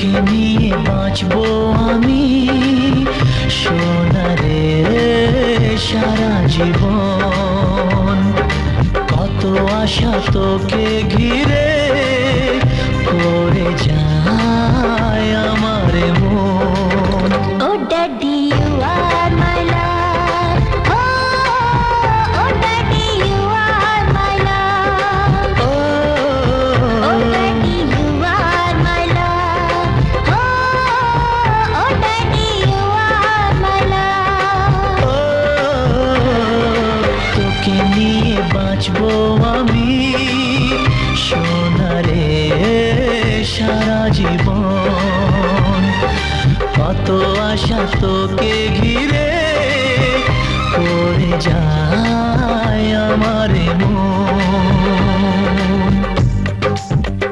তোকে নিয়ে বাঁচবো আমি সোনারে সারা জীবন। কত আশা তোকে ঘিরে করে যায় আমার মন। Oh daddy you are my love, oh daddy you are my love, oh daddy you are my love, oh daddy you are my love. তোকে নিয়ে বাঁচবো আমি সোনারে সারা জীবন। কত আশা তোকে ঘিরে করে যায় আমার